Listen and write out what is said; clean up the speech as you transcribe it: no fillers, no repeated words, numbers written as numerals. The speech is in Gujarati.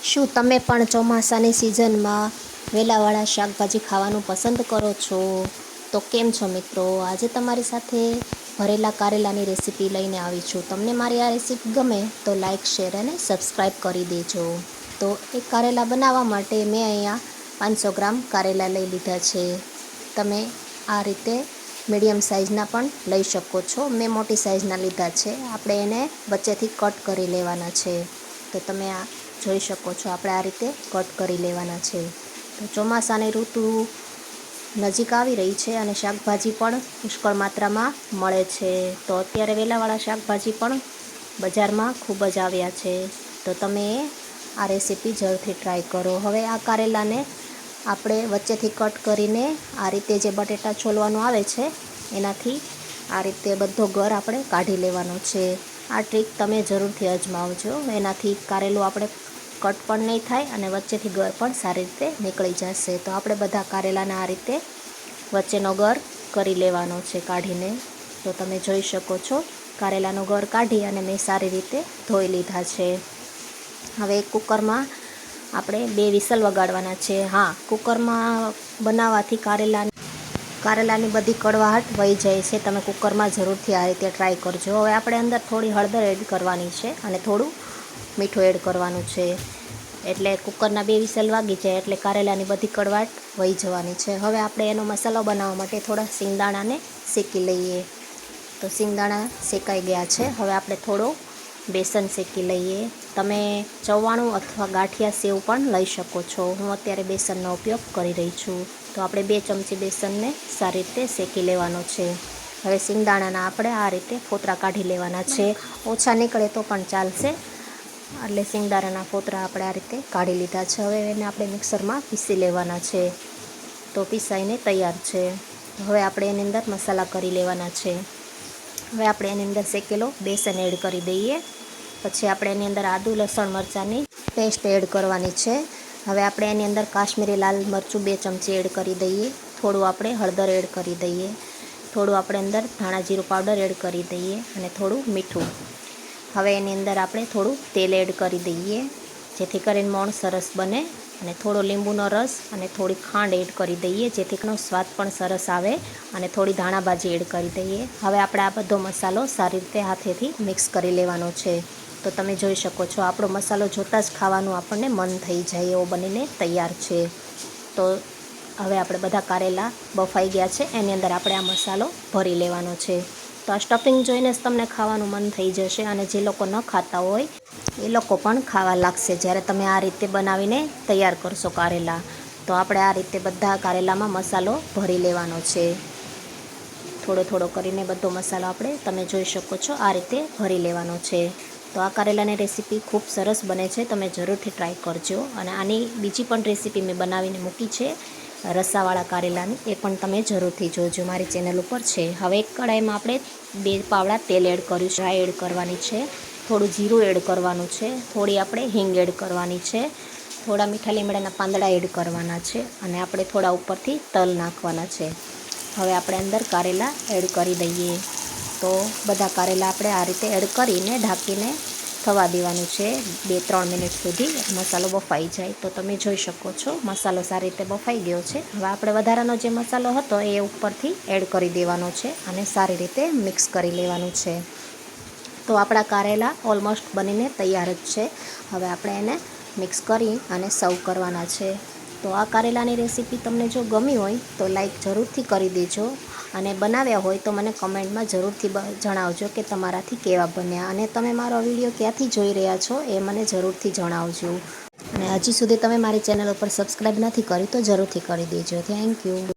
શું તમે પણ ચોમાસાની સિઝનમાં વેલાવાળા શાકભાજી ખાવાનું પસંદ કરો છો? તો કેમ છો મિત્રો? આજે તમારી સાથે ભરેલા કારેલાની રેસીપી લઈને આવી છું. તમને મારી આ રેસીપી ગમે તો લાઇક, શેર અને સબસ્ક્રાઈબ કરી દેજો. તો એક કારેલા બનાવવા માટે મેં અહીંયા 500 ગ્રામ કારેલા લઈ લીધા છે. તમે આ રીતે મીડિયમ સાઇઝના પણ લઈ શકો છો. મેં મોટી સાઇઝના લીધા છે. આપણે એને વચ્ચેથી કટ કરી લેવાના છે. તો તમે આ જોઈ શકો છો, આપણે આ રીતે કટ કરી લેવાના છે. તો ચોમાસાની ઋતુ નજીક આવી રહી છે અને શાકભાજી પણ પુષ્કળ માત્રામાં મળે છે. તો અત્યારે વેલાવાળા શાકભાજી પણ બજારમાં ખૂબ જ આવ્યા છે. તો તમે આ રેસીપી જરૂરથી ટ્રાય કરો. હવે આ કારેલાને આપણે વચ્ચેથી કટ કરીને આ રીતે જે બટેટા છોલવાનું આવે છે એનાથી આ રીતે બધો ગર આપણે કાઢી લેવાનો છે. આ ટ્રીક તમે જરૂરથી અજમાવજો. એનાથી કારેલું આપણે કટ પણ નહીં થાય અને વચ્ચેથી ગર પણ સારી રીતે નીકળી જશે. તો આપણે બધા કારેલાના આ રીતે વચ્ચેનો ગર કરી લેવાનો છે કાઢીને. તો તમે જોઈ શકો છો, કારેલાનો ગર કાઢી અને મેં સારી રીતે ધોઈ લીધા છે. હવે એક કુકરમાં આપણે 2 વિસલ વગાડવાના છે. હા, કુકરમાં બનાવવાથી કારેલાની બધી કડવાહટ વહી જાય છે. તમે કુકરમાં જરૂરથી આ રીતે ટ્રાય કરજો. હવે આપણે અંદર થોડી હળદર એડ કરવાની છે અને થોડું મીઠું એડ કરવાનું છે. એટલે કુકરના 2 વિસલ વાગી જાય એટલે કારેલાની બધી કડવાટ વહી જવાની છે. હવે આપણે એનો મસાલો બનાવવા માટે થોડા સિંગદાણાને શેકી લઈએ. તો સિંગદાણા શેકાઈ ગયા છે. હવે આપણે થોડો બેસન શેકી લઈએ. તમે ચવાણું અથવા ગાંઠિયા સેવ પણ લઈ શકો છો. હું અત્યારે બેસનનો ઉપયોગ કરી રહી છું. તો આપણે 2 ચમચી બેસનને સારી રીતે શેકી લેવાનો છે. હવે સિંગદાણાના આપણે આ રીતે ફોતરા કાઢી લેવાના છે. ઓછા નીકળે તો પણ ચાલશે. એટલે સિંગદાણાના ફોતરા આપણે આ રીતે કાઢી લીધા છે. હવે એને આપણે મિક્સરમાં પીસી લેવાના છે. તો પીસાઈને તૈયાર છે. હવે આપણે એની અંદર મસાલા કરી લેવાના છે. હવે આપણે એની અંદર શેકેલો બેસન એડ કરી દઈએ. પછી આપણે એની અંદર આદુ, લસણ, મરચાંની પેસ્ટ એડ કરવાની છે. હવે આપણે એની અંદર કાશ્મીરી લાલ મરચું 2 ચમચી એડ કરી દઈએ. થોડું આપણે હળદર એડ કરી દઈએ. થોડું આપણે અંદર ધાણા જીરું પાવડર એડ કરી દઈએ અને થોડું મીઠું. હવે એની અંદર આપણે થોડું તેલ એડ કરી દઈએ જેથી કરીને મોણ સરસ બને. અને થોડો લીંબુનો રસ અને થોડી ખાંડ એડ કરી દઈએ જેથી એનો સ્વાદ પણ સરસ આવે. અને થોડી ધાણાભાજી એડ કરી દઈએ. હવે આપણે આ બધો મસાલો સારી રીતે હાથેથી મિક્સ કરી લેવાનો છે. તો તમે જોઈ શકો છો, આપણો મસાલો જોતાં જ ખાવાનું આપણને મન થઈ જાય એવો બનીને તૈયાર છે. તો હવે આપણે બધા કારેલા બફાઈ ગયા છે. એની અંદર આપણે આ મસાલો ભરી લેવાનો છે. તો આ સ્ટફિંગ જોઈને જ તમને ખાવાનું મન થઈ જશે અને જે લોકો ન ખાતા હોય એ લોકો પણ ખાવા લાગશે જ્યારે તમે આ રીતે બનાવીને તૈયાર કરશો કારેલા. તો આપણે આ રીતે બધા કારેલામાં મસાલો ભરી લેવાનો છે. થોડો થોડો કરીને બધો મસાલો આપણે તમે જોઈ શકો છો આ રીતે ભરી લેવાનો છે. તો આ કારેલાની રેસીપી ખૂબ સરસ બને છે. તમે જરૂરથી ટ્રાય કરજો. અને આની બીજી પણ રેસીપી મેં બનાવીને મૂકી છે રસાવાળા કારેલાની, એ પણ તમે જરૂરથી જોજો, મારી ચેનલ ઉપર છે. હવે એક કડાઈમાં આપણે 2 પાવડા તેલ એડ કર્યું છે. એડ કરવાની છે. થોડું જીરું એડ કરવાનું છે. થોડી આપણે હિંગ એડ કરવાની છે. થોડા મીઠા લીમડાના પાંદડા એડ કરવાના છે. અને આપણે થોડા ઉપરથી તલ નાખવાના છે. હવે આપણે અંદર કારેલા એડ કરી દઈએ. તો બધા કારેલા આપણે આ રીતે એડ કરીને ઢાંકીને થવા દેવાનું છે 2-3 મિનિટ સુધી. મસાલો બફાઈ જાય. તો તમે જોઈ શકો છો મસાલો સારી રીતે બફાઈ ગયો છે. હવે આપણે વધારાનો જે મસાલો હતો એ ઉપરથી એડ કરી દેવાનો છે અને સારી રીતે મિક્સ કરી લેવાનું છે. તો આપણા કારેલા ઓલમોસ્ટ બનીને તૈયાર જ છે. હવે આપણે એને મિક્સ કરી અને સર્વ કરવાના છે. તો આ કારેલાની રેસીપી તમને જો ગમી હોય તો લાઈક જરૂરથી કરી દેજો. અને બનાવ્યા હોય તો મને કમેન્ટમાં જરૂરથી જણાવજો કે તમારાથી કેવા બન્યા. અને તમે મારો વિડીયો ક્યાંથી જોઈ રહ્યા છો એ મને જરૂરથી જણાવજો. અને હજી સુધી તમે મારી ચેનલ ઉપર સબસ્ક્રાઈબ નથી કરી તો જરૂરથી કરી દેજો. Thank you.